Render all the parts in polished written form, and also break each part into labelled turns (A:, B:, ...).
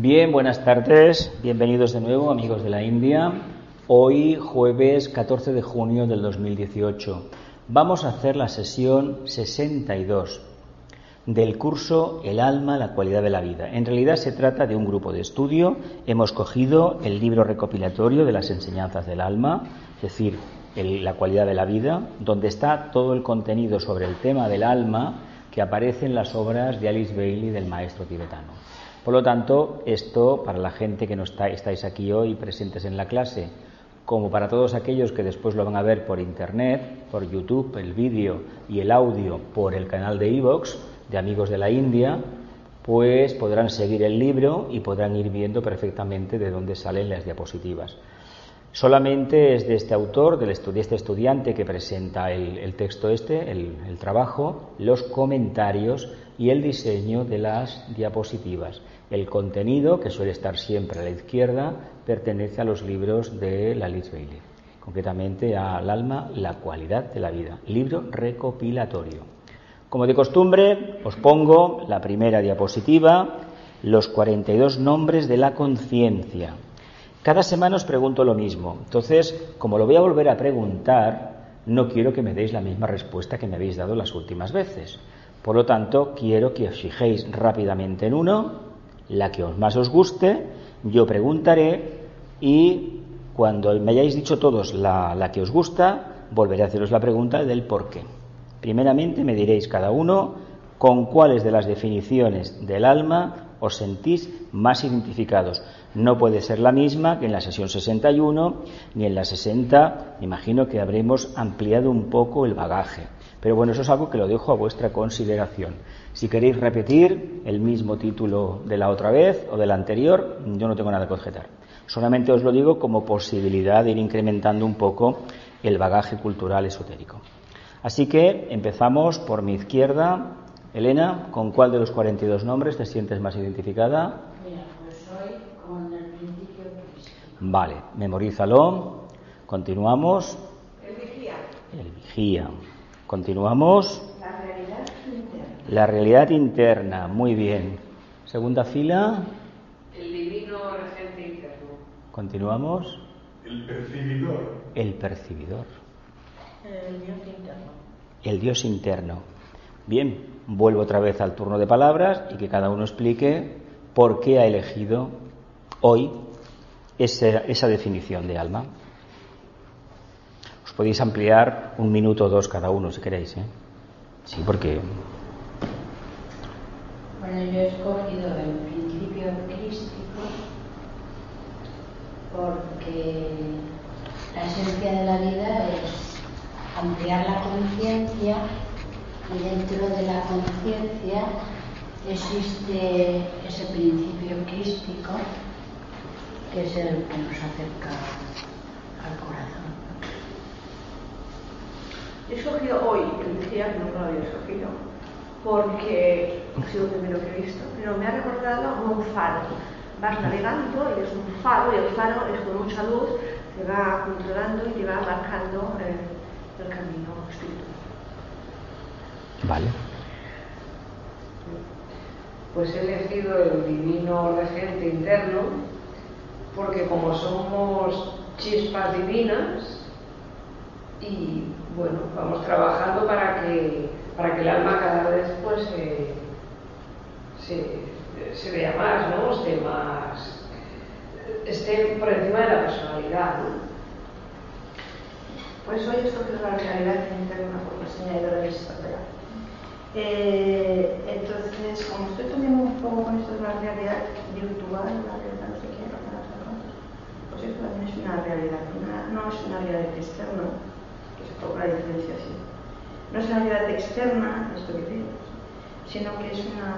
A: Bien, buenas tardes, bienvenidos de nuevo amigos de la India. Hoy jueves 14 de junio del 2018 vamos a hacer la sesión 62 del curso El alma, la cualidad de la vida. En realidad se trata de un grupo de estudio. Hemos cogido el libro recopilatorio de las enseñanzas del alma, es decir, la cualidad de la vida, donde está todo el contenido sobre el tema del alma que aparece en las obras de Alice Bailey, del maestro tibetano. Por lo tanto, esto para la gente que no estáis aquí hoy presentes en la clase, como para todos aquellos que después lo van a ver por internet, por YouTube, el vídeo y el audio por el canal de iVoox de Amigos de la India, pues podrán seguir el libro y podrán ir viendo perfectamente de dónde salen las diapositivas. Solamente es de este autor, de este estudiante que presenta el texto el trabajo, los comentarios y el diseño de las diapositivas. El contenido, que suele estar siempre a la izquierda, pertenece a los libros de la Alice Bailey, concretamente al alma, la cualidad de la vida, libro recopilatorio. Como de costumbre, os pongo la primera diapositiva, los 42 nombres de la conciencia. Cada semana os pregunto lo mismo, entonces, como lo voy a volver a preguntar, no quiero que me deis la misma respuesta que me habéis dado las últimas veces. Por lo tanto, quiero que os fijéis rápidamente en uno, la que más os guste, yo preguntaré y cuando me hayáis dicho todos la que os gusta, volveré a haceros la pregunta del por qué. Primeramente me diréis cada uno con cuáles de las definiciones del alma os sentís más identificados. No puede ser la misma que en la sesión 61, ni en la 60, me imagino que habremos ampliado un poco el bagaje. Pero bueno, eso es algo que lo dejo a vuestra consideración. Si queréis repetir el mismo título de la otra vez o de la anterior, yo no tengo nada que objetar. Solamente os lo digo como posibilidad de ir incrementando un poco el bagaje cultural esotérico. Así que empezamos por mi izquierda. Elena, ¿con cuál de los 42 nombres te sientes más identificada?
B: Mira, pues hoy con el principio crístico.
A: Vale, memorízalo. Continuamos.
B: El vigía.
A: El vigía. Continuamos.
B: La realidad interna.
A: La realidad interna, muy bien. Segunda fila.
C: El divino regente interno.
A: Continuamos.
D: El percibidor.
A: El percibidor.
B: El Dios interno.
A: El Dios interno. Bien, vuelvo otra vez al turno de palabras y que cada uno explique por qué ha elegido hoy esa definición de alma. Os podéis ampliar 1 minuto o 2 cada uno si queréis, ¿eh? Sí, porque...
B: Bueno, yo he escogido el principio crístico porque la esencia de la vida es ampliar la conciencia y dentro de la conciencia existe ese principio crístico que es el que nos acerca al corazón.
C: He escogido hoy el vigía, que no lo había escogido, porque ha sido el primero que he visto, pero me ha recordado como un faro. Vas navegando y es un faro, y el faro es con mucha luz, te va controlando y te va marcando el camino espiritual.
A: Vale.
E: Pues he elegido el divino regente interno porque como somos chispas divinas y bueno, vamos trabajando para que el alma cada vez pues se vea más, ¿no? Esté por encima de la personalidad, ¿no?
C: Pues hoy he escogido la realidad interna por la señal de la historia. Entonces, como estoy también un poco con esto de la realidad virtual, la realidad no sé qué, pues esto también es una realidad, no es una realidad externa, que se cobra la diferenciación. No es una realidad externa, esto que digo, sino que es una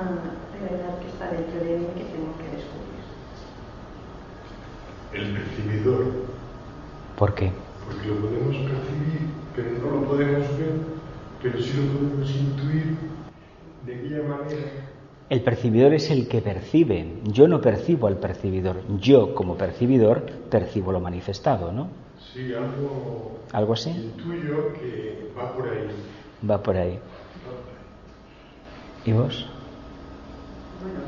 C: realidad que está dentro de mí que tengo que descubrir.
D: El percibidor.
A: ¿Por qué?
D: Porque lo podemos percibir, pero no lo podemos ver, pero sí lo podemos intuir de aquella manera.
A: El percibidor es el que percibe. Yo no percibo al percibidor. Yo, como percibidor, percibo lo manifestado, ¿no?
D: Sí,
A: ¿Algo así?
D: Intuyo que va por ahí.
A: Va por ahí. ¿Y vos?
B: Bueno,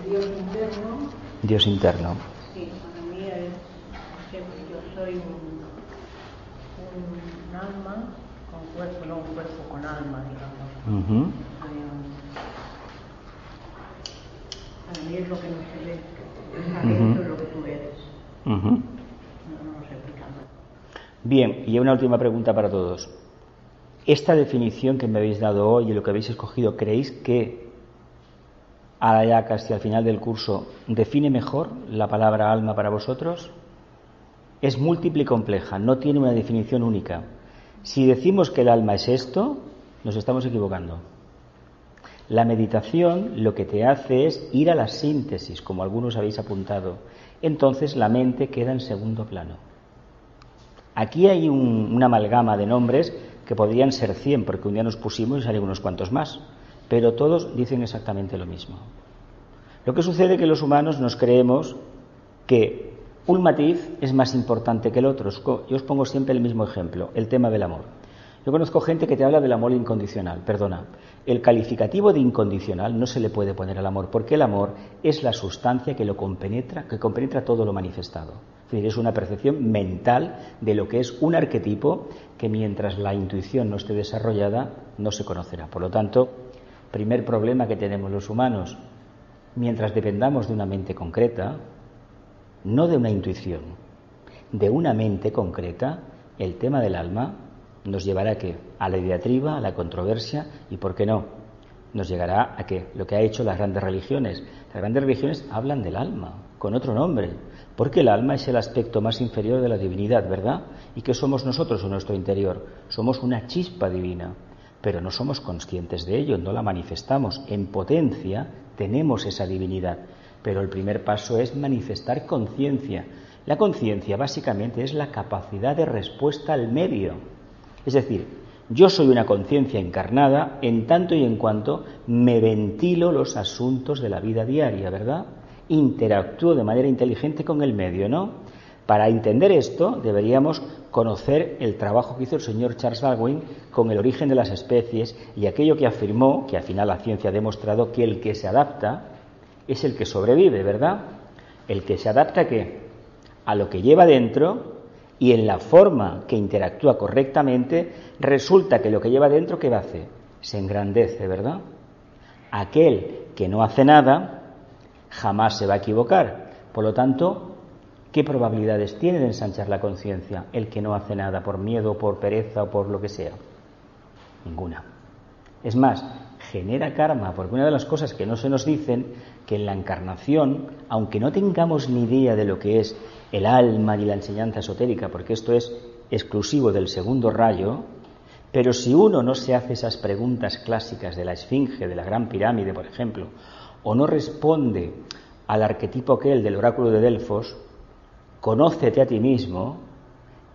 F: Dios interno.
A: Dios interno.
F: Sí, para mí es, yo soy un alma con cuerpo, no un cuerpo con alma, digamos.
A: Uh-huh.
F: Para mí es lo que no se ve, está dentro de lo que tú eres.
A: Uh-huh.
F: No sé explicarlo.
A: Bien, y una última pregunta para todos. Esta definición que me habéis dado hoy y lo que habéis escogido, ¿creéis que ahora ya casi al final del curso define mejor la palabra alma para vosotros? Es múltiple y compleja, no tiene una definición única. Si decimos que el alma es esto, nos estamos equivocando. La meditación lo que te hace es ir a la síntesis, como algunos habéis apuntado. Entonces la mente queda en segundo plano. Aquí hay una amalgama de nombres que podrían ser 100, porque un día nos pusimos y salieron unos cuantos más, pero todos dicen exactamente lo mismo. Lo que sucede es que los humanos nos creemos que un matiz es más importante que el otro. Yo os pongo siempre el mismo ejemplo, el tema del amor. Yo conozco gente que te habla del amor incondicional. Perdona, el calificativo de incondicional no se le puede poner al amor, porque el amor es la sustancia que compenetra todo lo manifestado. Es decir, es una percepción mental de lo que es un arquetipo que mientras la intuición no esté desarrollada no se conocerá. Por lo tanto, primer problema que tenemos los humanos, mientras dependamos de una mente concreta, no de una intuición, de una mente concreta, el tema del alma nos llevará ¿a qué? A la diatriba, a la controversia y, ¿por qué no?, nos llegará a qué? Lo que ha hecho las grandes religiones. Las grandes religiones hablan del alma, con otro nombre, porque el alma es el aspecto más inferior de la divinidad, ¿verdad? ¿Y qué somos nosotros en nuestro interior? Somos una chispa divina, pero no somos conscientes de ello, no la manifestamos. En potencia tenemos esa divinidad, pero el primer paso es manifestar conciencia. La conciencia básicamente es la capacidad de respuesta al medio. Es decir, yo soy una conciencia encarnada en tanto y en cuanto me ventilo los asuntos de la vida diaria, ¿verdad? Interactúo de manera inteligente con el medio, ¿no? Para entender esto deberíamos conocer el trabajo que hizo el señor Charles Darwin con el origen de las especies y aquello que afirmó, que al final la ciencia ha demostrado, que el que se adapta es el que sobrevive, ¿verdad? El que se adapta ¿a qué? A lo que lleva dentro. Y en la forma que interactúa correctamente, resulta que lo que lleva dentro, ¿qué va a hacer? Se engrandece, ¿verdad? Aquel que no hace nada jamás se va a equivocar. Por lo tanto, ¿qué probabilidades tiene de ensanchar la conciencia el que no hace nada por miedo, por pereza o por lo que sea? Ninguna. Es más, genera karma, porque una de las cosas que no se nos dicen, que en la encarnación, aunque no tengamos ni idea de lo que es el alma ni la enseñanza esotérica, porque esto es exclusivo del segundo rayo, pero si uno no se hace esas preguntas clásicas de la esfinge, de la gran pirámide, por ejemplo, o no responde al arquetipo aquel del oráculo de Delfos, conócete a ti mismo,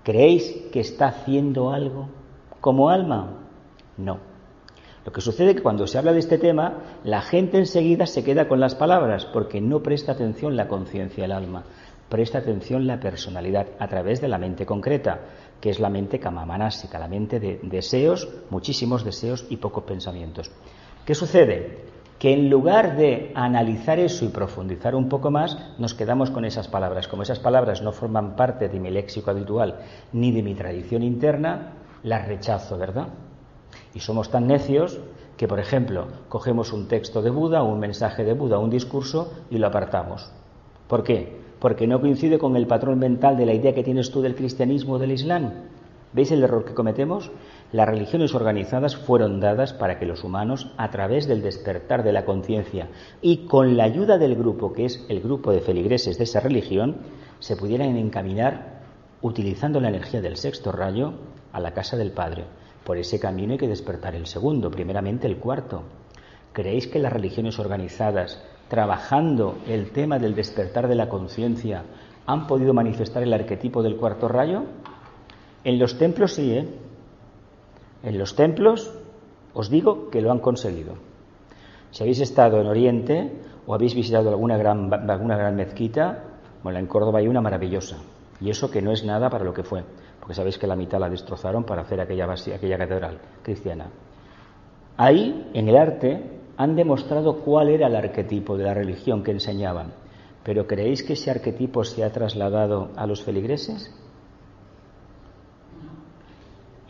A: ¿creéis que está haciendo algo como alma? No. Lo que sucede es que cuando se habla de este tema, la gente enseguida se queda con las palabras, porque no presta atención la conciencia del alma, presta atención la personalidad a través de la mente concreta, que es la mente kamamanásika, la mente de deseos, muchísimos deseos y pocos pensamientos. ¿Qué sucede? Que en lugar de analizar eso y profundizar un poco más, nos quedamos con esas palabras. Como esas palabras no forman parte de mi léxico habitual ni de mi tradición interna, las rechazo, ¿verdad? Y somos tan necios que, por ejemplo, cogemos un texto de Buda, un mensaje de Buda, un discurso y lo apartamos. ¿Por qué? Porque no coincide con el patrón mental de la idea que tienes tú del cristianismo o del islam. ¿Veis el error que cometemos? Las religiones organizadas fueron dadas para que los humanos, a través del despertar de la conciencia y con la ayuda del grupo, que es el grupo de feligreses de esa religión, se pudieran encaminar, utilizando la energía del sexto rayo, a la casa del Padre. Por ese camino hay que despertar el segundo, primeramente el cuarto. ¿Creéis que las religiones organizadas, trabajando el tema del despertar de la conciencia, han podido manifestar el arquetipo del cuarto rayo? En los templos sí, ¿eh? En los templos os digo que lo han conseguido. Si habéis estado en Oriente o habéis visitado alguna gran mezquita, bueno, en Córdoba hay una maravillosa, y eso que no es nada para lo que fue, porque sabéis que la mitad la destrozaron para hacer aquella catedral cristiana. Ahí, en el arte, han demostrado cuál era el arquetipo de la religión que enseñaban. ¿Pero creéis que ese arquetipo se ha trasladado a los feligreses?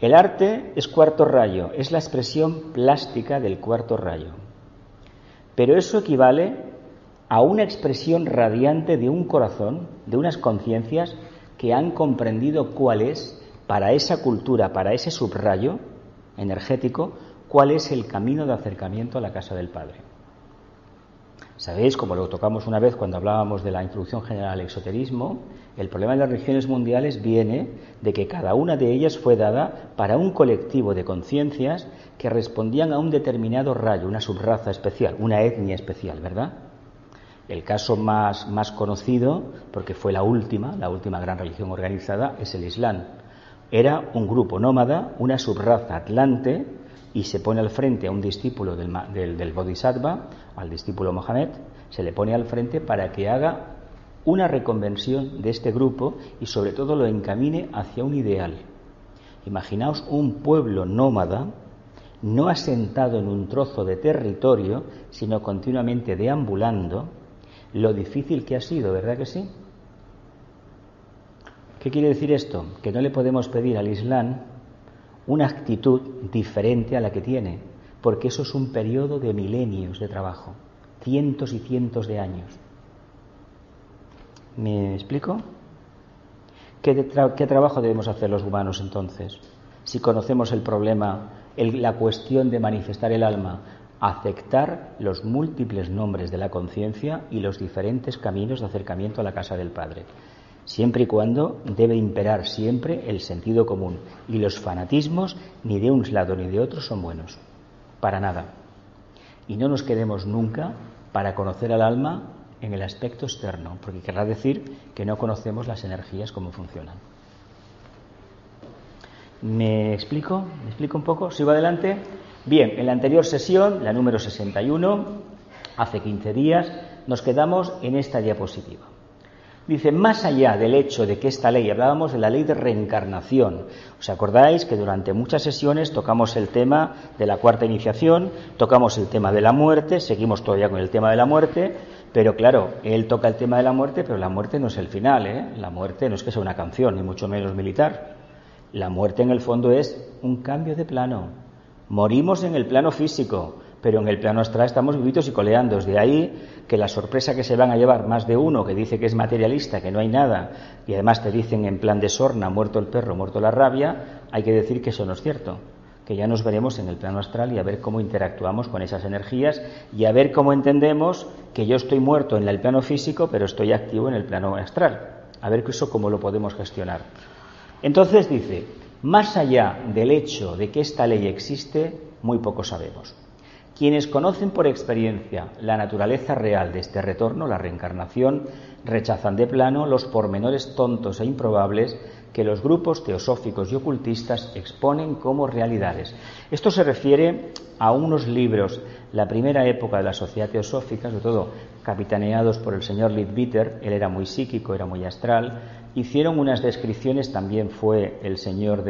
A: El arte es cuarto rayo, es la expresión plástica del cuarto rayo. Pero eso equivale a una expresión radiante de un corazón, de unas conciencias que han comprendido cuál es, para esa cultura, para ese subrayo energético, cuál es el camino de acercamiento a la casa del Padre. Sabéis, como lo tocamos una vez cuando hablábamos de la introducción general al esoterismo, el problema de las religiones mundiales viene de que cada una de ellas fue dada para un colectivo de conciencias que respondían a un determinado rayo, una subraza especial, una etnia especial, ¿verdad? El caso más conocido, porque fue la última gran religión organizada, es el Islam. Era un grupo nómada, una subraza atlante, y se pone al frente a un discípulo del Bodhisattva, al discípulo Mohammed, se le pone al frente para que haga una reconversión de este grupo y sobre todo lo encamine hacia un ideal. Imaginaos un pueblo nómada, no asentado en un trozo de territorio, sino continuamente deambulando, lo difícil que ha sido, ¿verdad que sí? ¿Qué quiere decir esto? Que no le podemos pedir al Islam una actitud diferente a la que tiene, porque eso es un periodo de milenios de trabajo, cientos y cientos de años. ¿Me explico? ¿Qué trabajo debemos hacer los humanos entonces? Si conocemos el problema, la cuestión de manifestar el alma, aceptar los múltiples nombres de la conciencia y los diferentes caminos de acercamiento a la casa del Padre. Siempre y cuando debe imperar siempre el sentido común, y los fanatismos ni de un lado ni de otro son buenos, para nada. Y no nos quedemos nunca para conocer al alma en el aspecto externo, porque querrá decir que no conocemos las energías cómo funcionan. ¿Me explico? ¿Me explico un poco? ¿Sigo adelante? Bien, en la anterior sesión, la número 61, hace 15 días, nos quedamos en esta diapositiva. Dice, más allá del hecho de que esta ley, hablábamos de la ley de reencarnación. ¿Os acordáis que durante muchas sesiones tocamos el tema de la cuarta iniciación, tocamos el tema de la muerte, seguimos todavía con el tema de la muerte, pero claro, él toca el tema de la muerte, pero la muerte no es el final, ¿eh? La muerte no es que sea una canción, ni mucho menos militar. La muerte en el fondo es un cambio de plano. Morimos en el plano físico, pero en el plano astral estamos vivitos y coleando. De ahí que la sorpresa que se van a llevar más de uno que dice que es materialista, que no hay nada, y además te dicen en plan de sorna, muerto el perro, muerto la rabia, hay que decir que eso no es cierto, que ya nos veremos en el plano astral y a ver cómo interactuamos con esas energías y a ver cómo entendemos que yo estoy muerto en el plano físico, pero estoy activo en el plano astral. A ver eso cómo lo podemos gestionar. Entonces dice, más allá del hecho de que esta ley existe, muy poco sabemos. Quienes conocen por experiencia la naturaleza real de este retorno, la reencarnación, rechazan de plano los pormenores tontos e improbables que los grupos teosóficos y ocultistas exponen como realidades. Esto se refiere a unos libros, la primera época de la sociedad teosófica, sobre todo capitaneados por el señor Leadbeater, él era muy psíquico, era muy astral, hicieron unas descripciones, también fue el señor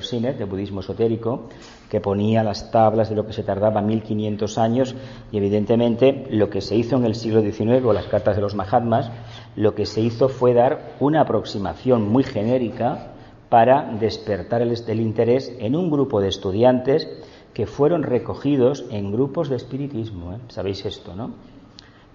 A: Sinnett, de budismo esotérico, que ponía las tablas de lo que se tardaba 1500 años, y evidentemente lo que se hizo en el siglo XIX, o las cartas de los Mahatmas, lo que se hizo fue dar una aproximación muy genérica para despertar el interés en un grupo de estudiantes que fueron recogidos en grupos de espiritismo, ¿eh? Sabéis esto, ¿no?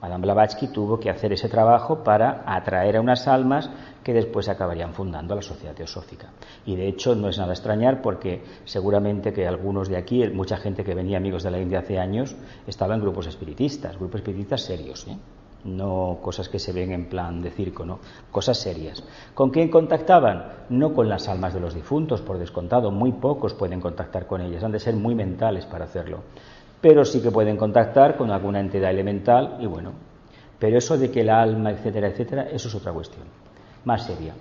A: Madame Blavatsky tuvo que hacer ese trabajo para atraer a unas almas que después acabarían fundando la sociedad teosófica. Y de hecho no es nada extrañar porque seguramente que algunos de aquí, mucha gente que venía amigos de la India hace años, estaba en grupos espiritistas serios, ¿eh? No cosas que se ven en plan de circo, no, cosas serias. ¿Con quién contactaban? No con las almas de los difuntos, por descontado, muy pocos pueden contactar con ellas, han de ser muy mentales para hacerlo. Pero sí que pueden contactar con alguna entidad elemental y bueno, pero eso de que el alma, etcétera, etcétera, eso es otra cuestión, más seria.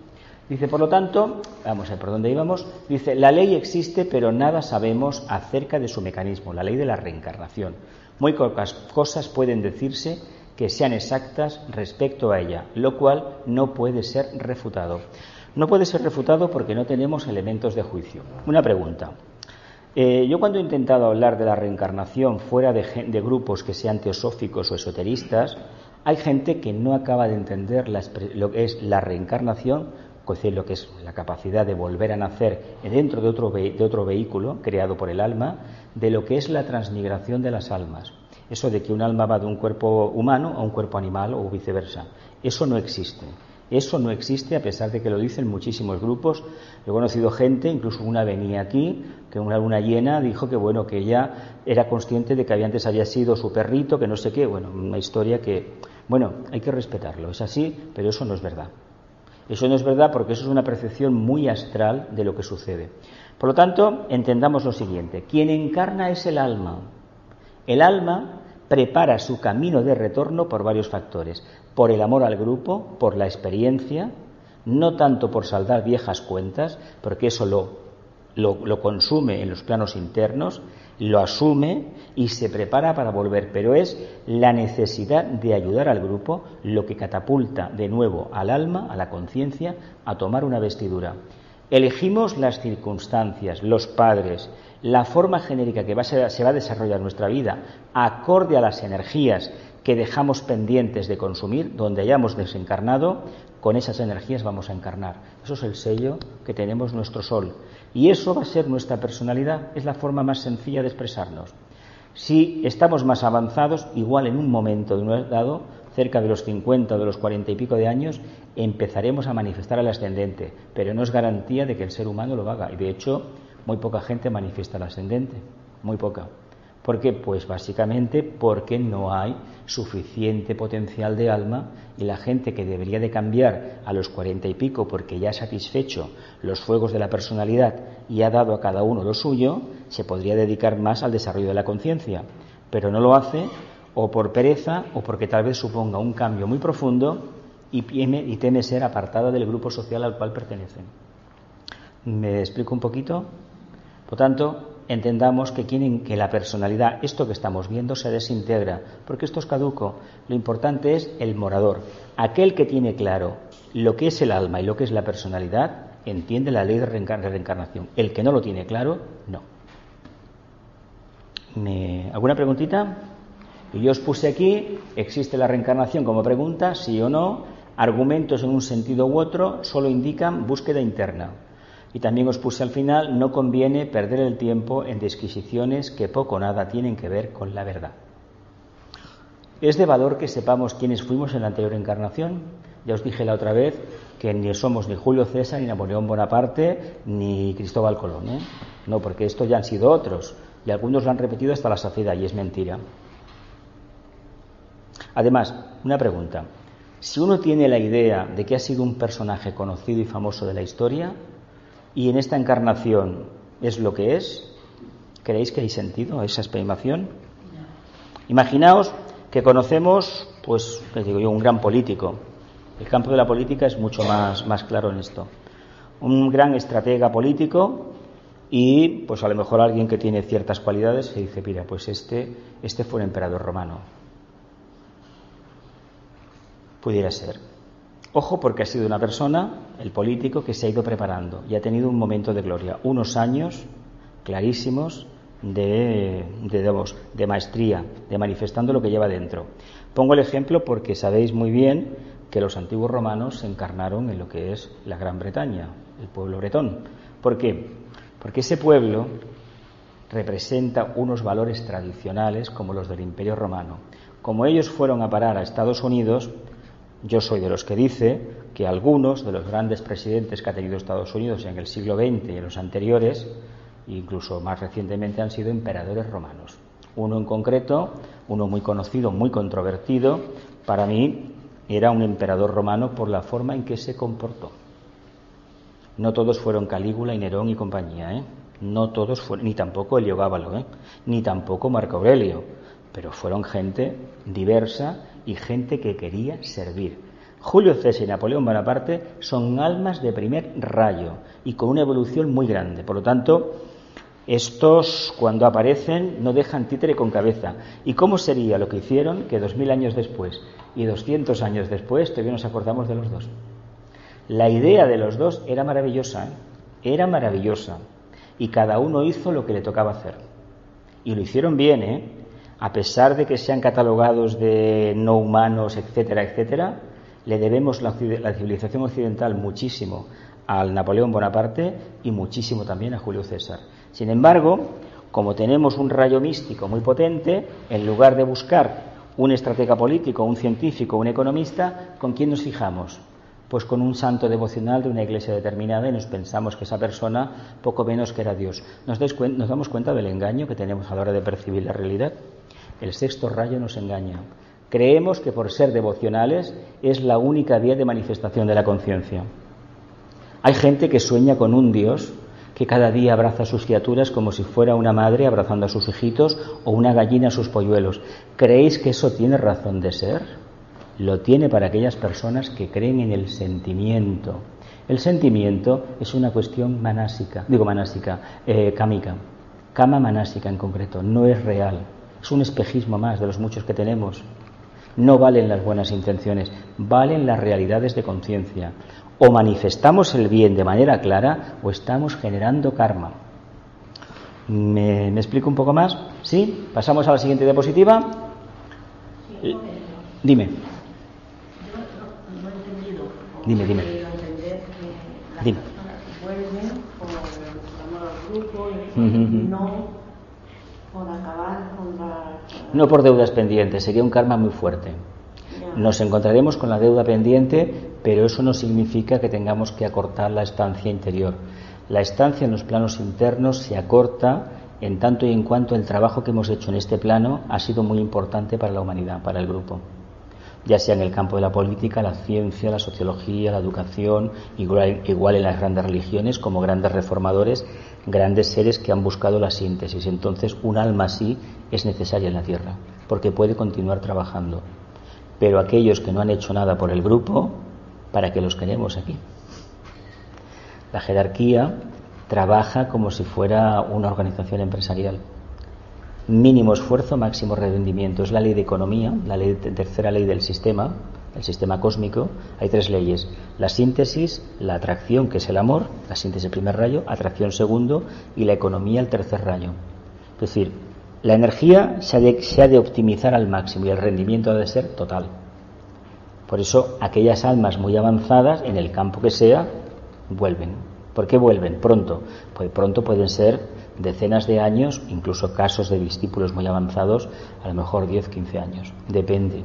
A: Dice, por lo tanto, vamos a ver por dónde íbamos, dice, la ley existe pero nada sabemos acerca de su mecanismo, la ley de la reencarnación. Muy pocas cosas pueden decirse que sean exactas respecto a ella, lo cual no puede ser refutado. No puede ser refutado porque no tenemos elementos de juicio. Una pregunta. Yo cuando he intentado hablar de la reencarnación fuera de grupos que sean teosóficos o esoteristas, hay gente que no acaba de entender lo que es la reencarnación, es decir, lo que es la capacidad de volver a nacer dentro de otro vehículo creado por el alma, de lo que es la transmigración de las almas. Eso de que un alma va de un cuerpo humano a un cuerpo animal o viceversa. Eso no existe. Eso no existe, a pesar de que lo dicen muchísimos grupos. He conocido gente, incluso una venía aquí, que una luna llena dijo que bueno, que ella era consciente de que antes había sido su perrito, que no sé qué. Bueno, una historia que, bueno, hay que respetarlo. Es así, pero eso no es verdad. Eso no es verdad porque eso es una percepción muy astral de lo que sucede. Por lo tanto, entendamos lo siguiente. Quien encarna es el alma. El alma prepara su camino de retorno por varios factores. Por el amor al grupo, por la experiencia, no tanto por saldar viejas cuentas, porque eso lo consume en los planos internos, lo asume y se prepara para volver, pero es la necesidad de ayudar al grupo lo que catapulta de nuevo al alma, a la conciencia, a tomar una vestidura. Elegimos las circunstancias, los padres, la forma genérica que se va a desarrollar nuestra vida, acorde a las energías que dejamos pendientes de consumir, donde hayamos desencarnado, con esas energías vamos a encarnar. Eso es el sello que tenemos nuestro sol. Y eso va a ser nuestra personalidad, es la forma más sencilla de expresarnos. Si estamos más avanzados, igual en un momento dado, cerca de los 50 o de los 40 y pico de años, empezaremos a manifestar el ascendente, pero no es garantía de que el ser humano lo haga. Y de hecho, muy poca gente manifiesta el ascendente, muy poca. ¿Por qué? Pues básicamente porque no hay suficiente potencial de alma y la gente que debería de cambiar a los 40 y pico porque ya ha satisfecho los fuegos de la personalidad y ha dado a cada uno lo suyo, se podría dedicar más al desarrollo de la conciencia, pero no lo hace o por pereza o porque tal vez suponga un cambio muy profundo y teme ser apartada del grupo social al cual pertenecen. ¿Me explico un poquito? Por tanto, entendamos que la personalidad, esto que estamos viendo, se desintegra, porque esto es caduco. Lo importante es el morador. Aquel que tiene claro lo que es el alma y lo que es la personalidad, entiende la ley de reencarnación. El que no lo tiene claro, no. ¿Alguna preguntita? Yo os puse aquí, ¿existe la reencarnación como pregunta? Sí o no. Argumentos en un sentido u otro solo indican búsqueda interna. Y también os puse al final, no conviene perder el tiempo en disquisiciones que poco o nada tienen que ver con la verdad. Es de valor que sepamos quiénes fuimos en la anterior encarnación. Ya os dije la otra vez que ni somos ni Julio César, ni Napoleón Bonaparte, ni Cristóbal Colón, ¿eh? No, porque estos ya han sido otros, y algunos lo han repetido hasta la saciedad, y es mentira. Además, una pregunta. Si uno tiene la idea de que ha sido un personaje conocido y famoso de la historia, y en esta encarnación es lo que es, ¿creéis que hay sentido a esa experimentación? No. Imaginaos que conocemos, pues, les digo yo, un gran político. El campo de la política es mucho más claro en esto. Un gran estratega político y, pues, a lo mejor alguien que tiene ciertas cualidades se dice, mira, pues este fue un emperador romano. Pudiera ser. Ojo, porque ha sido una persona, el político, que se ha ido preparando y ha tenido un momento de gloria, unos años clarísimos de maestría, de manifestando lo que lleva dentro. Pongo el ejemplo porque sabéis muy bien que los antiguos romanos se encarnaron en lo que es la Gran Bretaña, el pueblo bretón. ¿Por qué? Porque ese pueblo representa unos valores tradicionales como los del Imperio Romano. Como ellos fueron a parar a Estados Unidos, yo soy de los que dice que algunos de los grandes presidentes que ha tenido Estados Unidos en el siglo XX y en los anteriores, incluso más recientemente, han sido emperadores romanos. Uno en concreto, uno muy conocido, muy controvertido, para mí era un emperador romano por la forma en que se comportó. No todos fueron Calígula y Nerón y compañía, No todos fueron, ni tampoco Heliogábalo, ni tampoco Marco Aurelio, pero fueron gente diversa y gente que quería servir. Julio César y Napoleón Bonaparte son almas de primer rayo y con una evolución muy grande. Por lo tanto, estos cuando aparecen no dejan títere con cabeza. ¿Y cómo sería lo que hicieron que 2000 años después y 200 años después todavía nos acordamos de los dos? La idea de los dos era maravillosa, era maravillosa. y cada uno hizo lo que le tocaba hacer. Y lo hicieron bien, ¿eh? A pesar de que sean catalogados de no humanos, etcétera, etcétera, le debemos la civilización occidental muchísimo al Napoleón Bonaparte y muchísimo también a Julio César. Sin embargo, como tenemos un rayo místico muy potente, en lugar de buscar un estratega político, un científico, un economista, ¿con quién nos fijamos? Pues con un santo devocional de una iglesia determinada y nos pensamos que esa persona poco menos que era Dios. ¿Nos damos cuenta del engaño que tenemos a la hora de percibir la realidad? El sexto rayo nos engaña. Creemos que por ser devocionales es la única vía de manifestación de la conciencia. Hay gente que sueña con un Dios que cada día abraza a sus criaturas como si fuera una madre abrazando a sus hijitos o una gallina a sus polluelos. ¿Creéis que eso tiene razón de ser? Lo tiene para aquellas personas que creen en el sentimiento. El sentimiento es una cuestión cámica, kama manásica en concreto, no es real. Es un espejismo más de los muchos que tenemos. No valen las buenas intenciones, valen las realidades de conciencia. O manifestamos el bien de manera clara o estamos generando karma. ¿Me explico un poco más? ¿Sí? ¿Pasamos a la siguiente diapositiva?
F: Sí,
A: dime.
F: Yo no he entendido.
A: Dime.
F: Entender que las
A: Dime.
F: personas vuelven por amor al grupo y no por acabar con la...
A: No por deudas pendientes, sería un karma muy fuerte. Nos encontraremos con la deuda pendiente, pero eso no significa que tengamos que acortar la estancia interior. La estancia en los planos internos se acorta en tanto y en cuanto el trabajo que hemos hecho en este plano ha sido muy importante para la humanidad, para el grupo. Ya sea en el campo de la política, la ciencia, la sociología, la educación, igual en las grandes religiones, como grandes reformadores, grandes seres que han buscado la síntesis. Entonces, un alma así es necesaria en la Tierra, porque puede continuar trabajando. Pero aquellos que no han hecho nada por el grupo, ¿para qué los queremos aquí? La jerarquía trabaja como si fuera una organización empresarial. Mínimo esfuerzo, máximo rendimiento. Es la ley de economía, la tercera ley del sistema, el sistema cósmico. Hay tres leyes: la síntesis, la atracción, que es el amor, la síntesis el primer rayo, atracción segundo, y la economía el tercer rayo. Es decir, la energía se ha de optimizar al máximo y el rendimiento ha de ser total. Por eso aquellas almas muy avanzadas, en el campo que sea, vuelven. ¿Por qué vuelven? Pronto. Pues pronto pueden ser decenas de años, incluso casos de discípulos muy avanzados, a lo mejor 10, 15 años. Depende.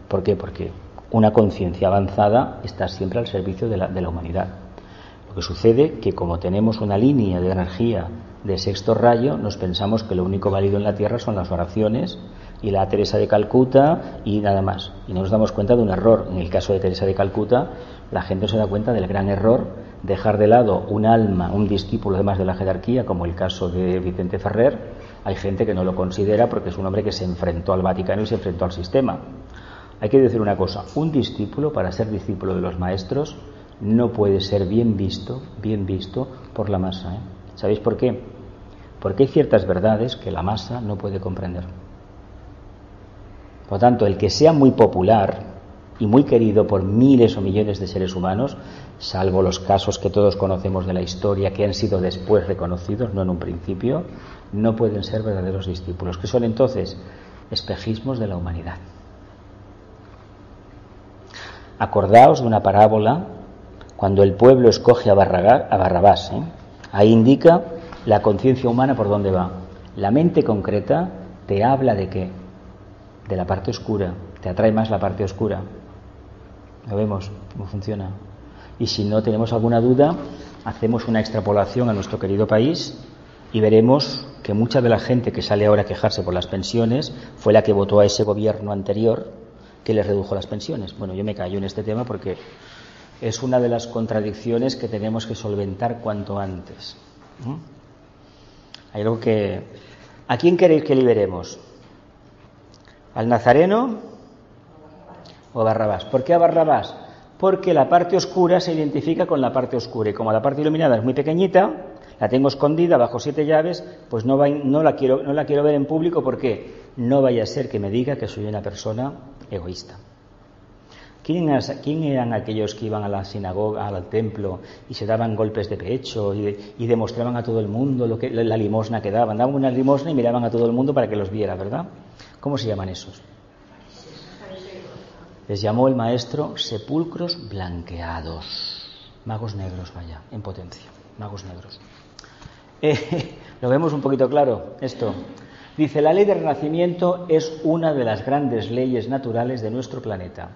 A: ¿Por qué? Porque una conciencia avanzada está siempre al servicio de la humanidad. Lo que sucede es que como tenemos una línea de energía de sexto rayo, nos pensamos que lo único válido en la Tierra son las oraciones y la Teresa de Calcuta y nada más. Y no nos damos cuenta de un error. En el caso de Teresa de Calcuta, la gente se da cuenta del gran error dejar de lado un alma, un discípulo además de la jerarquía, como el caso de Vicente Ferrer. Hay gente que no lo considera porque es un hombre que se enfrentó al Vaticano y se enfrentó al sistema. Hay que decir una cosa: un discípulo, para ser discípulo de los maestros, no puede ser bien visto por la masa, ¿eh? ¿Sabéis por qué? Porque hay ciertas verdades que la masa no puede comprender. Por lo tanto, el que sea muy popular y muy querido por miles o millones de seres humanos, salvo los casos que todos conocemos de la historia, que han sido después reconocidos, no en un principio, no pueden ser verdaderos discípulos. ¿Qué son entonces? Espejismos de la humanidad. Acordaos de una parábola cuando el pueblo escoge a Barrabás, ¿eh? Ahí indica la conciencia humana por dónde va. La mente concreta te habla de qué, de la parte oscura, te atrae más la parte oscura. ¿Lo vemos cómo funciona? Y si no tenemos alguna duda, hacemos una extrapolación a nuestro querido país y veremos que mucha de la gente que sale ahora a quejarse por las pensiones fue la que votó a ese gobierno anterior que les redujo las pensiones. Bueno, yo me callo en este tema porque es una de las contradicciones que tenemos que solventar cuanto antes. Hay algo que... ¿A quién queréis que liberemos? ¿Al Nazareno o a Barrabás? ¿Por qué a Barrabás? Porque la parte oscura se identifica con la parte oscura y como la parte iluminada es muy pequeñita, la tengo escondida bajo 7 llaves, pues no la quiero ver en público porque no vaya a ser que me diga que soy una persona egoísta. ¿Quién eran aquellos que iban a la sinagoga, al templo, y se daban golpes de pecho y demostraban a todo el mundo la limosna que daban? Daban una limosna y miraban a todo el mundo para que los viera, ¿verdad? ¿Cómo se llaman esos? Les llamó el maestro sepulcros blanqueados. Magos negros, vaya, en potencia. Magos negros. ¿Lo vemos un poquito claro esto? Dice, la ley de renacimiento es una de las grandes leyes naturales de nuestro planeta.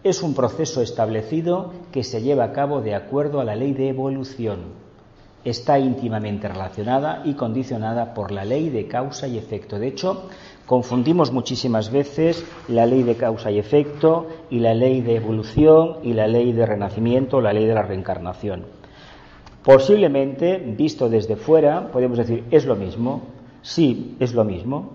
A: Es un proceso establecido que se lleva a cabo de acuerdo a la ley de evolución. Está íntimamente relacionada y condicionada por la ley de causa y efecto. De hecho, confundimos muchísimas veces la ley de causa y efecto y la ley de evolución y la ley de renacimiento o la ley de la reencarnación. Posiblemente, visto desde fuera, podemos decir, es lo mismo. Sí, es lo mismo,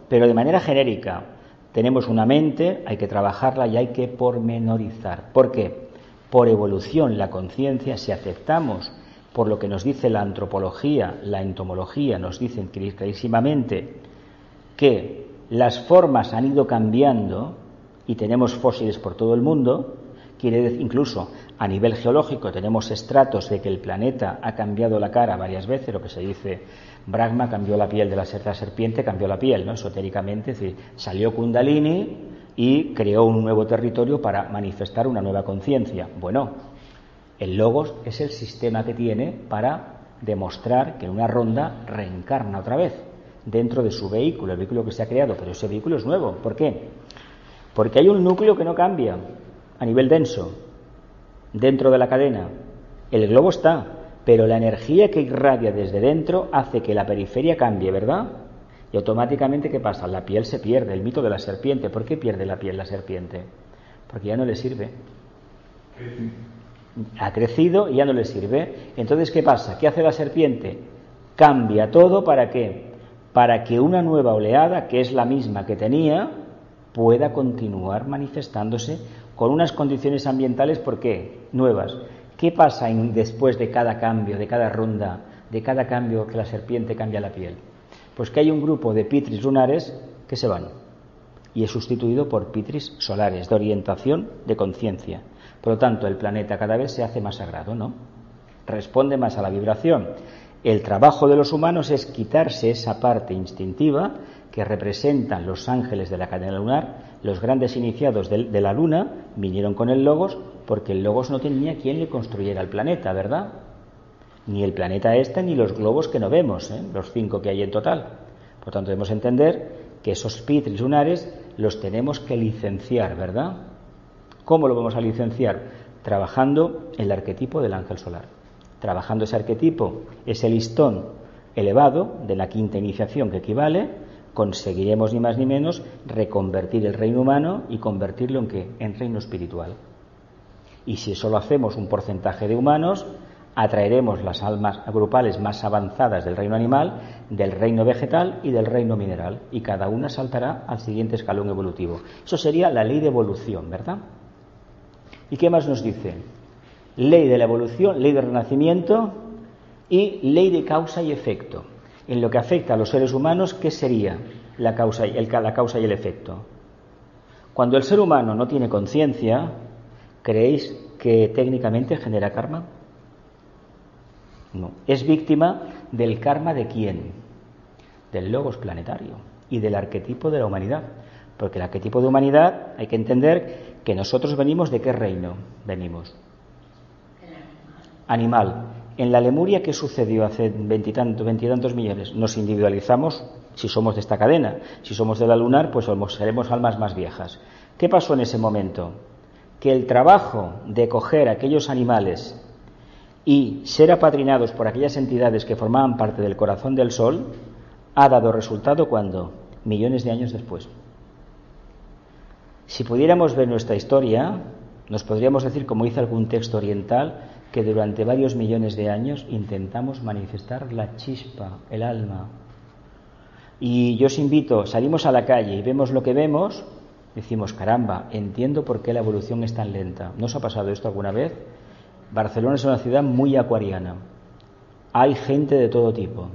A: pero de manera genérica. Tenemos una mente, hay que trabajarla y hay que pormenorizar. ¿Por qué? Por evolución, la conciencia, si aceptamos por lo que nos dice la antropología, la entomología, nos dicen clarísimamente que las formas han ido cambiando y tenemos fósiles por todo el mundo, quiere decir, incluso a nivel geológico tenemos estratos de que el planeta ha cambiado la cara varias veces, lo que se dice Brahma cambió la piel de la serpiente, cambió la piel, ¿no? Esotéricamente, es decir, salió Kundalini y creó un nuevo territorio para manifestar una nueva conciencia. Bueno, el Logos es el sistema que tiene para demostrar que en una ronda reencarna otra vez dentro de su vehículo, el vehículo que se ha creado, pero ese vehículo es nuevo. ¿Por qué? Porque hay un núcleo que no cambia a nivel denso dentro de la cadena. El globo está, pero la energía que irradia desde dentro hace que la periferia cambie, ¿verdad? Y automáticamente, ¿qué pasa? La piel se pierde, el mito de la serpiente. ¿Por qué pierde la piel la serpiente? Porque ya no le sirve. Ha crecido y ya no le sirve. Entonces, ¿qué pasa? ¿Qué hace la serpiente? Cambia todo, ¿para qué? Para que una nueva oleada, que es la misma que tenía, pueda continuar manifestándose con unas condiciones ambientales, ¿por qué? Nuevas. ¿Qué pasa después de cada cambio, de cada ronda, de cada cambio que la serpiente cambia la piel? Pues que hay un grupo de pitris lunares que se van y es sustituido por pitris solares, de orientación, de conciencia. Por lo tanto, el planeta cada vez se hace más sagrado, ¿no? Responde más a la vibración. El trabajo de los humanos es quitarse esa parte instintiva que representan los ángeles de la cadena lunar. Los grandes iniciados de la luna vinieron con el Logos porque el Logos no tenía quien le construyera el planeta, ¿verdad? Ni el planeta ni los globos que no vemos, los 5 que hay en total. Por tanto, debemos entender que esos pitris lunares los tenemos que licenciar, ¿verdad? ¿Cómo lo vamos a licenciar? Trabajando el arquetipo del ángel solar. Trabajando ese arquetipo, ese listón elevado de la quinta iniciación que equivale, conseguiremos ni más ni menos reconvertir el reino humano y convertirlo en ¿qué? En reino espiritual. Y si solo hacemos un porcentaje de humanos, atraeremos las almas grupales más avanzadas del reino animal, del reino vegetal y del reino mineral, y cada una saltará al siguiente escalón evolutivo. Eso sería la ley de evolución, ¿verdad? ¿Y qué más nos dice? Ley de la evolución, ley de renacimiento y ley de causa y efecto. En lo que afecta a los seres humanos, ¿qué sería la causa y el efecto? Cuando el ser humano no tiene conciencia, ¿creéis que técnicamente genera karma? No. ¿Es víctima del karma de quién? Del logos planetario y del arquetipo de la humanidad. Porque el arquetipo de humanidad hay que entender que nosotros venimos ¿de qué reino? Venimos. Animal. En la Lemuria, ¿qué sucedió hace veintitantos millones? Nos individualizamos si somos de esta cadena. Si somos de la lunar, pues seremos almas más viejas. ¿Qué pasó en ese momento? Que el trabajo de coger aquellos animales y ser apadrinados por aquellas entidades que formaban parte del corazón del Sol ha dado resultado ¿cuándo? Millones de años después. Si pudiéramos ver nuestra historia, nos podríamos decir, como dice algún texto oriental, que durante varios millones de años intentamos manifestar la chispa, el alma. Y yo os invito, salimos a la calle y vemos lo que vemos, decimos, caramba, entiendo por qué la evolución es tan lenta. ¿No os ha pasado esto alguna vez? Barcelona es una ciudad muy acuariana. Hay gente de todo tipo.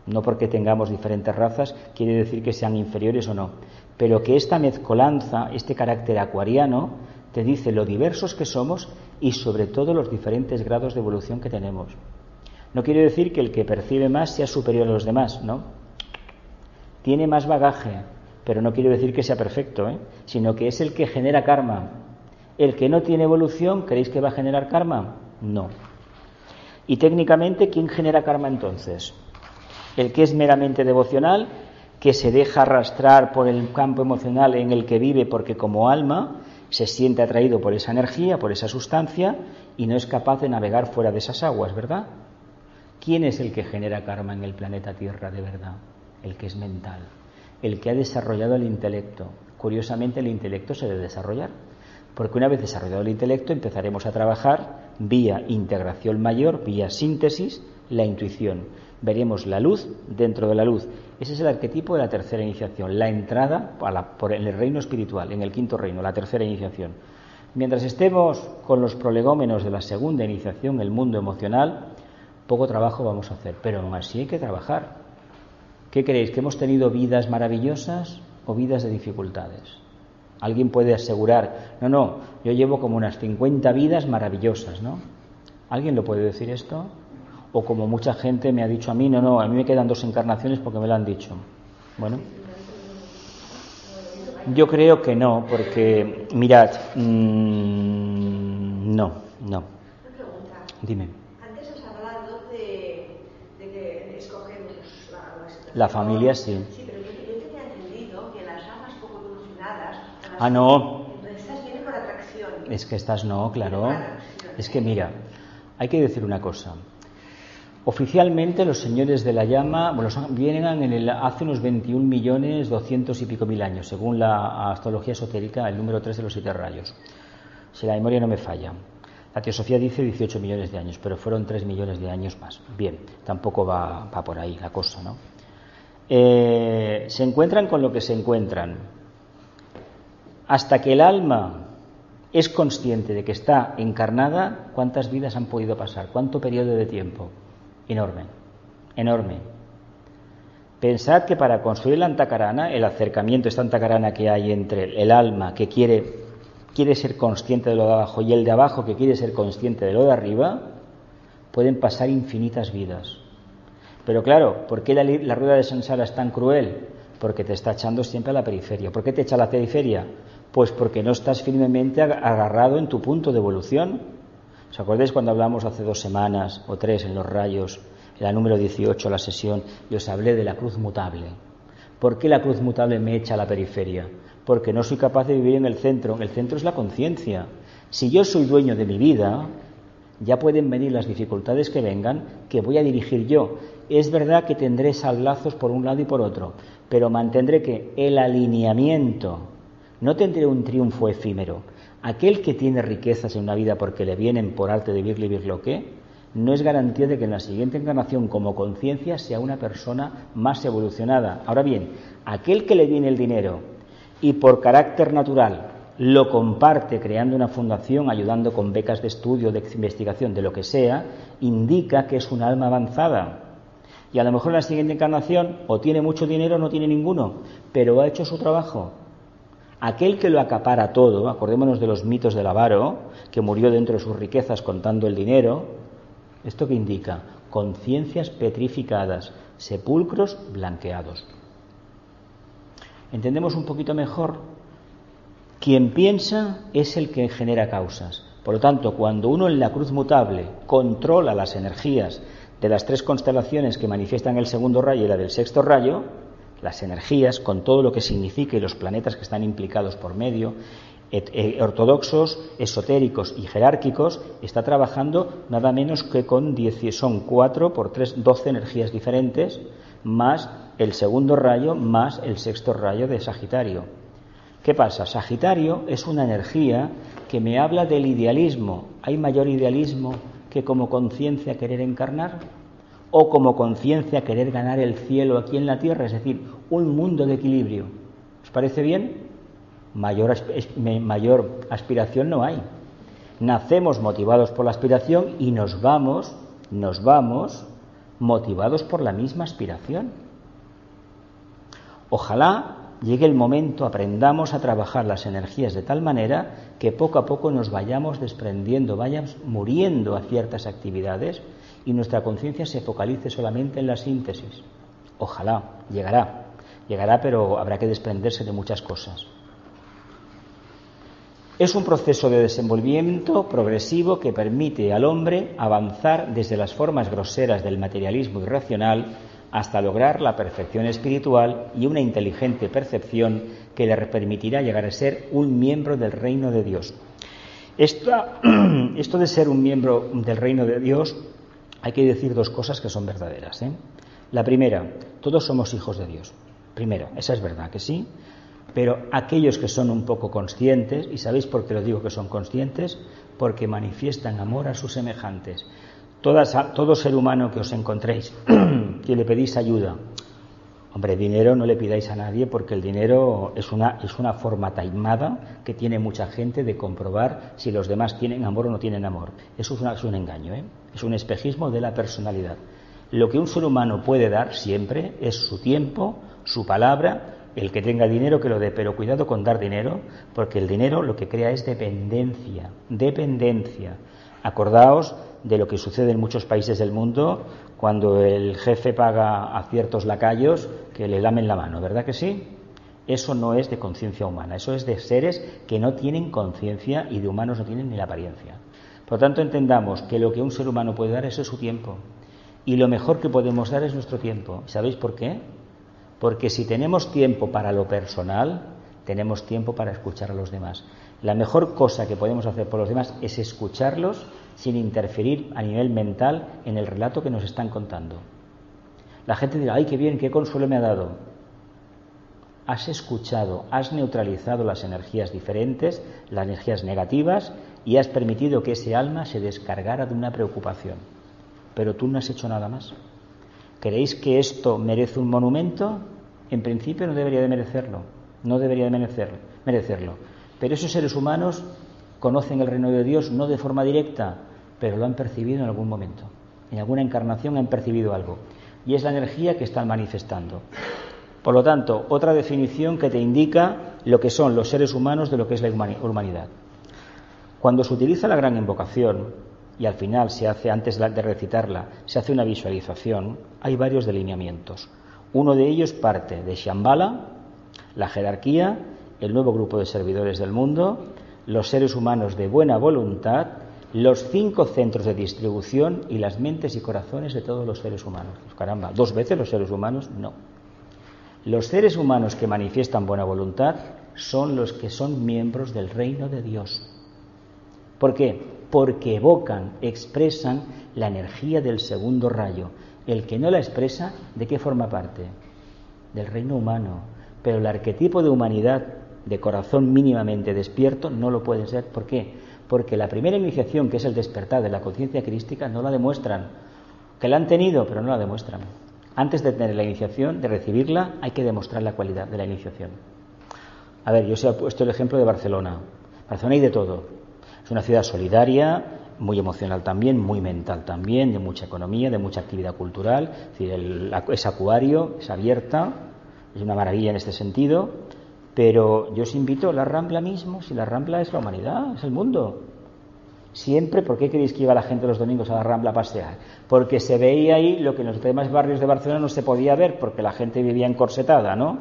A: No porque tengamos diferentes razas quiere decir que sean inferiores o no. pero que esta mezcolanza, este carácter acuariano, te dice lo diversos que somos y sobre todo los diferentes grados de evolución que tenemos. No quiere decir que el que percibe más sea superior a los demás, ¿no? Tiene más bagaje, pero no quiere decir que sea perfecto, sino que es el que genera karma. El que no tiene evolución, ¿creéis que va a generar karma? No. Y técnicamente, ¿quién genera karma entonces? El que es meramente devocional, que se deja arrastrar por el campo emocional en el que vive porque como alma se siente atraído por esa energía, por esa sustancia y no es capaz de navegar fuera de esas aguas, ¿verdad? ¿Quién es el que genera karma en el planeta Tierra de verdad? El que es mental, el que ha desarrollado el intelecto. Curiosamente el intelecto se debe desarrollar, porque una vez desarrollado el intelecto empezaremos a trabajar vía integración mayor, vía síntesis, la intuición. Veremos la luz dentro de la luz. Ese es el arquetipo de la tercera iniciación, la entrada en el reino espiritual, en el quinto reino, la tercera iniciación. Mientras estemos con los prolegómenos de la segunda iniciación, el mundo emocional, poco trabajo vamos a hacer, pero aún así hay que trabajar. ¿Qué creéis? ¿Que hemos tenido vidas maravillosas o vidas de dificultades? Alguien puede asegurar, no, yo llevo como unas 50 vidas maravillosas, ¿no? ¿Alguien lo puede decir esto? O como mucha gente me ha dicho a mí, no, a mí me quedan 2 encarnaciones porque me lo han dicho. Bueno, yo creo que no, porque, mirad, no.
C: Una pregunta.
A: Dime.
C: Antes has hablado de que escogemos
A: La familia, sí.
C: Sí, pero yo tenía entendido que las almas poco evolucionadas...
A: No.
C: Entonces estas vienen por atracción.
A: Es que estas no, claro. Es que mira, hay que decir una cosa. Oficialmente los señores de la llama vienen hace unos 21.200.000 y pico años, según la astrología esotérica, el número 3 de los 7 rayos. Si la memoria no me falla. La teosofía dice 18 millones de años, pero fueron 3 millones de años más. Bien, tampoco va por ahí la cosa, ¿no? Se encuentran con lo que se encuentran. Hasta que el alma es consciente de que está encarnada, ¿cuántas vidas han podido pasar? ¿Cuánto periodo de tiempo? Enorme. Pensad que para construir la antakarana, el acercamiento, esta antakarana que hay entre el alma que quiere ser consciente de lo de abajo y el de abajo que quiere ser consciente de lo de arriba, pueden pasar infinitas vidas. Pero claro, ¿por qué la rueda de Sansara es tan cruel? Porque te está echando siempre a la periferia. ¿Por qué te echa a la periferia? Pues porque no estás firmemente agarrado en tu punto de evolución. ¿Os acordáis cuando hablamos hace 2 semanas o 3 en los rayos, en la número 18, la sesión, y os hablé de la cruz mutable? ¿Por qué la cruz mutable me echa a la periferia? Porque no soy capaz de vivir en el centro. El centro es la conciencia. Si yo soy dueño de mi vida, ya pueden venir las dificultades que vengan, que voy a dirigir yo. Es verdad que tendré sablazos por un lado y por otro, pero mantendré que el alineamiento, no tendré un triunfo efímero. Aquel que tiene riquezas en una vida porque le vienen por arte de birli-birloqué, no es garantía de que en la siguiente encarnación como conciencia sea una persona más evolucionada. Ahora bien, aquel que le viene el dinero y por carácter natural lo comparte creando una fundación, ayudando con becas de estudio, de investigación, de lo que sea, indica que es un alma avanzada. Y a lo mejor en la siguiente encarnación o tiene mucho dinero o no tiene ninguno, pero ha hecho su trabajo. Aquel que lo acapara todo, acordémonos de los mitos del avaro, que murió dentro de sus riquezas contando el dinero, ¿esto qué indica? Conciencias petrificadas, sepulcros blanqueados. ¿Entendemos un poquito mejor? Quien piensa es el que genera causas. Por lo tanto, cuando uno en la cruz mutable controla las energías de las 3 constelaciones que manifiestan el segundo rayo y la del sexto rayo, las energías, con todo lo que significa y los planetas que están implicados por medio, ortodoxos, esotéricos y jerárquicos, está trabajando nada menos que con 4 por 3, 12 energías diferentes, más el segundo rayo, más el sexto rayo de Sagitario. ¿Qué pasa? Sagitario es una energía que me habla del idealismo. ¿Hay mayor idealismo que como conciencia querer encarnar? ¿O como conciencia querer ganar el cielo aquí en la tierra? Es decir, un mundo de equilibrio. ¿Os parece bien? Mayor aspiración no hay. Nacemos motivados por la aspiración y nos vamos motivados por la misma aspiración. Ojalá llegue el momento, aprendamos a trabajar las energías de tal manera que poco a poco nos vayamos desprendiendo, vayamos muriendo a ciertas actividades y nuestra conciencia se focalice solamente en la síntesis. Ojalá, llegará, pero habrá que desprenderse de muchas cosas. Es un proceso de desenvolvimiento progresivo que permite al hombre avanzar desde las formas groseras del materialismo irracional hasta lograr la perfección espiritual y una inteligente percepción que le permitirá llegar a ser un miembro del reino de Dios. Esto de ser un miembro del reino de Dios, hay que decir dos cosas que son verdaderas, ¿eh? La primera, todos somos hijos de Dios. Primero, esa es verdad que sí. Pero aquellos que son un poco conscientes, ¿y sabéis por qué lo digo que son conscientes? Porque manifiestan amor a sus semejantes. Todo ser humano que os encontréis, que le pedís ayuda, hombre, dinero no le pidáis a nadie porque el dinero es una forma taimada que tiene mucha gente de comprobar si los demás tienen amor o no tienen amor. Eso es un engaño, ¿eh? Es un espejismo de la personalidad. Lo que un ser humano puede dar siempre es su tiempo, su palabra. El que tenga dinero que lo dé, pero cuidado con dar dinero, porque el dinero lo que crea es dependencia. Acordaos de lo que sucede en muchos países del mundo cuando el jefe paga a ciertos lacayos que le lamen la mano, ¿verdad que sí? Eso no es de conciencia humana, eso es de seres que no tienen conciencia y de humanos no tienen ni la apariencia. Por lo tanto, entendamos que lo que un ser humano puede dar es su tiempo, y lo mejor que podemos dar es nuestro tiempo. ¿Sabéis por qué? Porque si tenemos tiempo para lo personal, tenemos tiempo para escuchar a los demás. La mejor cosa que podemos hacer por los demás es escucharlos sin interferir a nivel mental en el relato que nos están contando. La gente dirá, ¡ay, qué bien, qué consuelo me ha dado! Has escuchado, has neutralizado las energías diferentes, las energías negativas, y has permitido que ese alma se descargara de una preocupación. Pero tú no has hecho nada más. ¿Creéis que esto merece un monumento? En principio no debería de merecerlo, Pero esos seres humanos conocen el reino de Dios no de forma directa, pero lo han percibido en algún momento. En alguna encarnación han percibido algo. Y es la energía que están manifestando. Por lo tanto, otra definición que te indica lo que son los seres humanos de lo que es la humanidad. Cuando se utiliza la gran invocación, y al final se hace, antes de recitarla, se hace una visualización, hay varios delineamientos. Uno de ellos parte de Shambhala, la jerarquía, el nuevo grupo de servidores del mundo, los seres humanos de buena voluntad, los 5 centros de distribución y las mentes y corazones de todos los seres humanos. Pues caramba, 2 veces los seres humanos, no. Los seres humanos que manifiestan buena voluntad son los que son miembros del reino de Dios. ¿Por qué? Porque evocan, expresan la energía del segundo rayo. El que no la expresa, ¿de qué forma parte? Del reino humano. Pero el arquetipo de humanidad, de corazón mínimamente despierto, no lo puede ser. ¿Por qué? Porque la primera iniciación, que es el despertar de la conciencia crística, no la demuestran. Que la han tenido, pero no la demuestran. Antes de tener la iniciación, de recibirla, hay que demostrar la cualidad de la iniciación. A ver, yo os he puesto el ejemplo de Barcelona. Barcelona hay de todo. Es una ciudad solidaria, muy emocional también, muy mental también, de mucha economía, de mucha actividad cultural. Es decir, es acuario, es abierta, es una maravilla en este sentido. Pero yo os invito a la Rambla mismo, si la Rambla es la humanidad, es el mundo. Siempre, ¿por qué creéis que iba la gente los domingos a la Rambla a pasear? Porque se veía ahí lo que en los demás barrios de Barcelona no se podía ver, porque la gente vivía encorsetada, ¿no?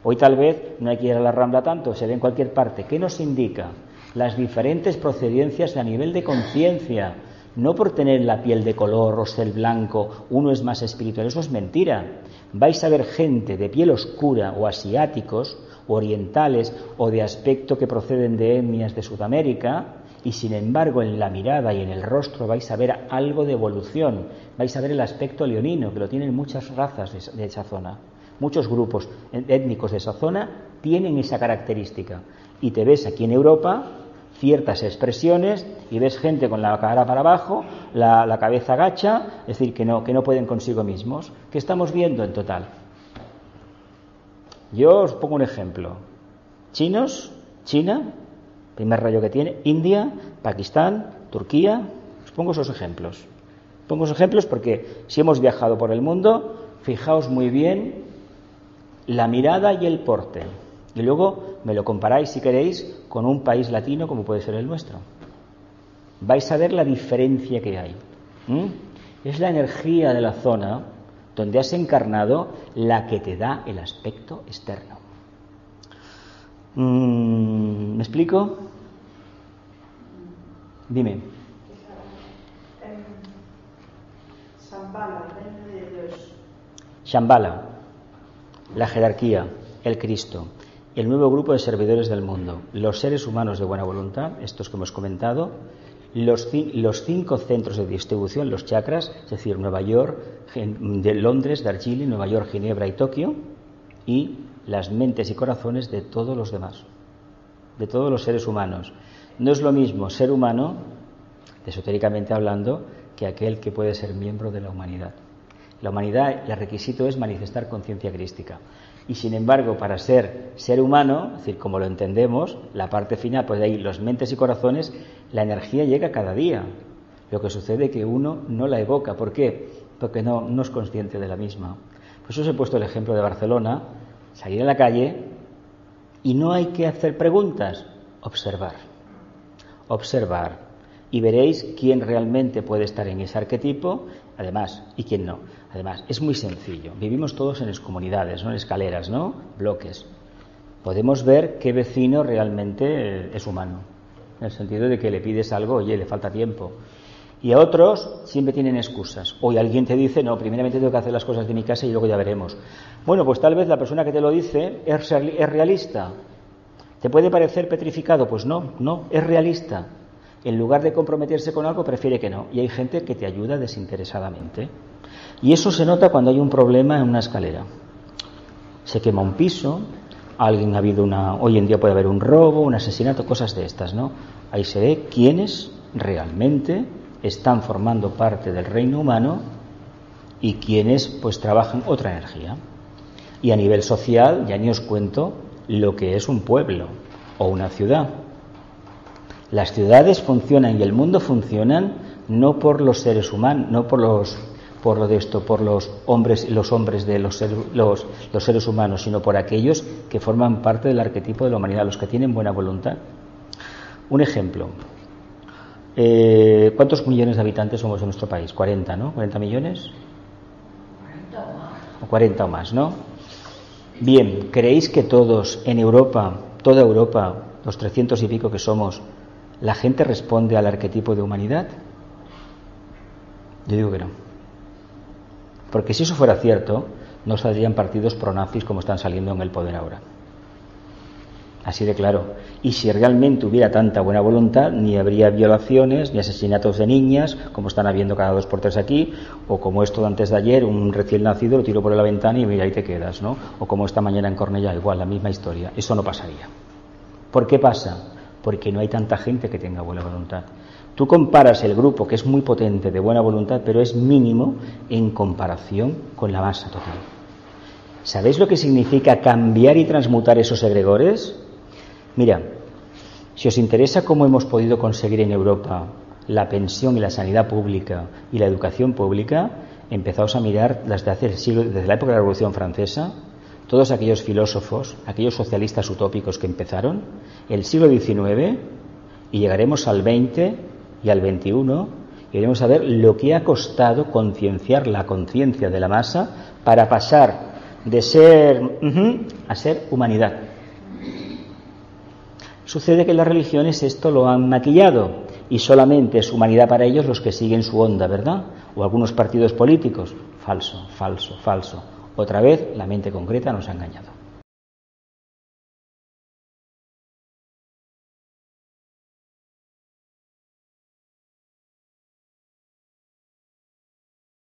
A: Hoy tal vez no hay que ir a la Rambla tanto, se ve en cualquier parte. ¿Qué nos indica? Las diferentes procedencias a nivel de conciencia, no por tener la piel de color o ser blanco, uno es más espiritual, eso es mentira. Vais a ver gente de piel oscura o asiáticos, o orientales o de aspecto que proceden de etnias de Sudamérica, y sin embargo en la mirada y en el rostro vais a ver algo de evolución, vais a ver el aspecto leonino, que lo tienen muchas razas de esa zona. Muchos grupos étnicos de esa zona tienen esa característica. Y te ves aquí en Europa ciertas expresiones y ves gente con la cara para abajo, la cabeza gacha, es decir, que no pueden consigo mismos. ¿Qué estamos viendo en total? Yo os pongo un ejemplo. Chinos, China, primer rayo que tiene, India, Pakistán, Turquía. Os pongo esos ejemplos. Pongo esos ejemplos porque si hemos viajado por el mundo, fijaos muy bien la mirada y el porte. Y luego me lo comparáis, si queréis, con un país latino como puede ser el nuestro. Vais a ver la diferencia que hay. Es la energía de la zona donde has encarnado la que te da el aspecto externo. ¿Me explico? Dime. Shambhala, la jerarquía, el Cristo, el nuevo grupo de servidores del mundo, los seres humanos de buena voluntad, estos que hemos comentado, los 5 centros de distribución, los chakras, es decir, Nueva York, de Londres, Darjeeling, Nueva York, Ginebra y Tokio, y las mentes y corazones de todos los demás, de todos los seres humanos. No es lo mismo ser humano, esotéricamente hablando, que aquel que puede ser miembro de la humanidad. La humanidad, el requisito es manifestar conciencia crística. Y sin embargo, para ser humano, es decir, como lo entendemos, la parte final, pues de ahí los mentes y corazones, la energía llega cada día. Lo que sucede es que uno no la evoca. ¿Por qué? Porque no es consciente de la misma. Por eso os he puesto el ejemplo de Barcelona, salir a la calle y no hay que hacer preguntas, observar. Y veréis quién realmente puede estar en ese arquetipo, además, y quién no. Además, es muy sencillo. Vivimos todos en comunidades, no en escaleras, ¿no? Bloques. Podemos ver qué vecino realmente es humano, en el sentido de que le pides algo, oye, le falta tiempo. Y a otros siempre tienen excusas. Hoy alguien te dice, no, primeramente tengo que hacer las cosas de mi casa y luego ya veremos. Bueno, pues tal vez la persona que te lo dice es realista. ¿Te puede parecer petrificado? Pues no, es realista. En lugar de comprometerse con algo, prefiere que no. Y hay gente que te ayuda desinteresadamente. Y eso se nota cuando hay un problema en una escalera. Se quema un piso, hoy en día puede haber un robo, un asesinato, cosas de estas, ¿no? Ahí se ve quiénes realmente están formando parte del reino humano y quienes pues trabajan otra energía. Y a nivel social, ya ni os cuento lo que es un pueblo o una ciudad. Las ciudades funcionan y el mundo funcionan no por los seres humanos, no por los hombres de los seres humanos, sino por aquellos que forman parte del arquetipo de la humanidad, los que tienen buena voluntad. Un ejemplo. ¿Cuántos millones de habitantes somos en nuestro país? 40, ¿no? ¿40 millones? 40 o más, ¿no? Bien, ¿creéis que todos en Europa, toda Europa, los 300 y pico que somos, la gente responde al arquetipo de humanidad? Yo digo que no. Porque si eso fuera cierto, no saldrían partidos pronazis como están saliendo en el poder ahora. Así de claro. Y si realmente hubiera tanta buena voluntad, ni habría violaciones, ni asesinatos de niñas, como están habiendo cada 2 por 3 aquí, o como esto de antes de ayer, un recién nacido lo tiró por la ventana y mira, ahí te quedas, ¿no? O como esta mañana en Cornellá, igual, la misma historia. Eso no pasaría. ¿Por qué pasa? Porque no hay tanta gente que tenga buena voluntad. Tú comparas el grupo, que es muy potente, de buena voluntad, pero es mínimo en comparación con la masa total. ¿Sabéis lo que significa cambiar y transmutar esos egregores? Mira, si os interesa cómo hemos podido conseguir en Europa la pensión y la sanidad pública y la educación pública, empezaos a mirar desde la época de la Revolución Francesa, todos aquellos filósofos, aquellos socialistas utópicos que empezaron, el siglo XIX, y llegaremos al XX y al XXI, y veremos a ver lo que ha costado concienciar la conciencia de la masa para pasar de ser a ser humanidad. Sucede que las religiones esto lo han maquillado y solamente es humanidad para ellos los que siguen su onda, ¿verdad? O algunos partidos políticos. Falso. Otra vez la mente concreta nos ha engañado.